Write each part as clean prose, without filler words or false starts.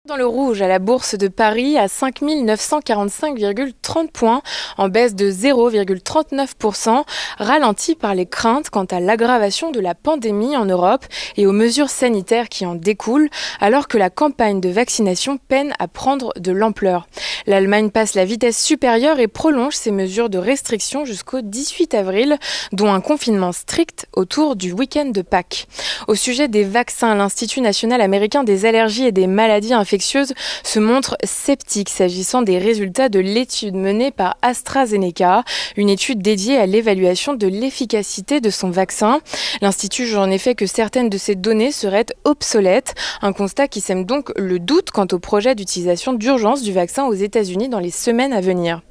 Dans le rouge à la bourse de Paris à 5 945,30 points, en baisse de 0,39%, ralenti par les craintes quant à l'aggravation de la pandémie en Europe et aux mesures sanitaires qui en découlent, alors que la campagne de vaccination peine à prendre de l'ampleur. L'Allemagne passe la vitesse supérieure et prolonge ses mesures de restriction jusqu'au 18 avril, dont un confinement strict autour du week-end de Pâques. Au sujet des vaccins, l'Institut national américain des allergies et des maladies infectieuses se montre sceptique s'agissant des résultats de l'étude menée par AstraZeneca, une étude dédiée à l'évaluation de l'efficacité de son vaccin. L'Institut juge en effet que certaines de ces données seraient obsolètes, un constat qui sème donc le doute quant au projet d'utilisation d'urgence du vaccin aux États-Unis dans les semaines à venir.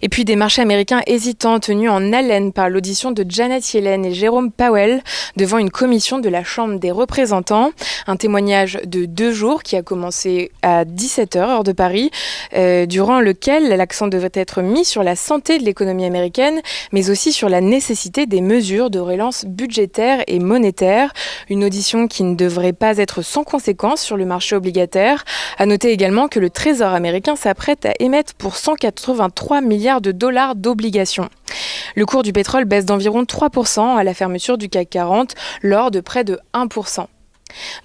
Et puis des marchés américains hésitants tenus en haleine par l'audition de Janet Yellen et Jérôme Powell devant une commission de la Chambre des représentants. Un témoignage de 2 jours qui a commencé à 17h, heure de Paris, durant lequel l'accent devrait être mis sur la santé de l'économie américaine, mais aussi sur la nécessité des mesures de relance budgétaire et monétaire. Une audition qui ne devrait pas être sans conséquence sur le marché obligataire. À noter également que le Trésor américain s'apprête à émettre pour 183 milliards de dollars d'obligations. Le cours du pétrole baisse d'environ 3% à la fermeture du CAC 40, l'or de près de 1%.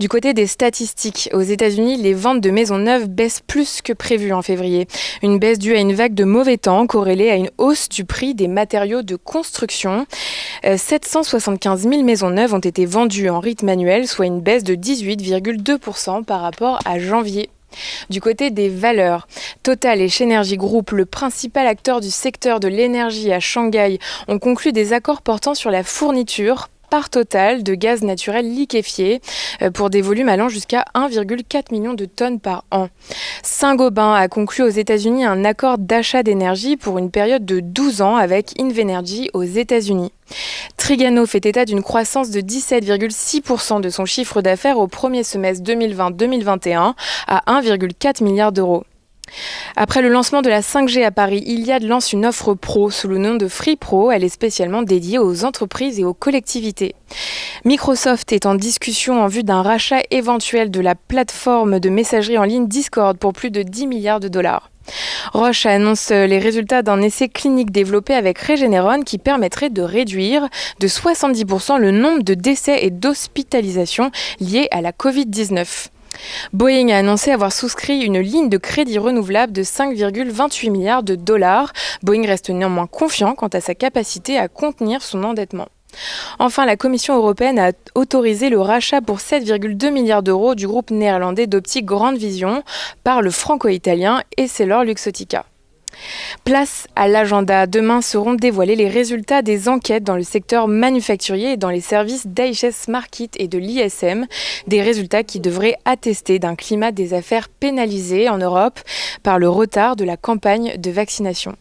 Du côté des statistiques, aux États-Unis, les ventes de maisons neuves baissent plus que prévu en février. Une baisse due à une vague de mauvais temps corrélée à une hausse du prix des matériaux de construction. 775 000 maisons neuves ont été vendues en rythme annuel, soit une baisse de 18,2% par rapport à janvier. Du côté des valeurs, Total et Shenergy Group, le principal acteur du secteur de l'énergie à Shanghai, ont conclu des accords portant sur la fourniture par Total de gaz naturel liquéfié pour des volumes allant jusqu'à 1,4 million de tonnes par an. Saint-Gobain a conclu aux États-Unis un accord d'achat d'énergie pour une période de 12 ans avec Invenergy aux États-Unis. Trigano fait état d'une croissance de 17,6% de son chiffre d'affaires au premier semestre 2020-2021 à 1,4 milliard d'euros. Après le lancement de la 5G à Paris, Iliad lance une offre pro sous le nom de Free Pro. Elle est spécialement dédiée aux entreprises et aux collectivités. Microsoft est en discussion en vue d'un rachat éventuel de la plateforme de messagerie en ligne Discord pour plus de 10 milliards de dollars. Roche annonce les résultats d'un essai clinique développé avec Regeneron qui permettrait de réduire de 70% le nombre de décès et d'hospitalisations liés à la Covid-19. Boeing a annoncé avoir souscrit une ligne de crédit renouvelable de 5,28 milliards de dollars. Boeing reste néanmoins confiant quant à sa capacité à contenir son endettement. Enfin, la Commission européenne a autorisé le rachat pour 7,2 milliards d'euros du groupe néerlandais d'optique Grande Vision par le franco-italien EssilorLuxottica. Place à l'agenda. Demain seront dévoilés les résultats des enquêtes dans le secteur manufacturier et dans les services d'IHS Markit et de l'ISM. Des résultats qui devraient attester d'un climat des affaires pénalisé en Europe par le retard de la campagne de vaccination.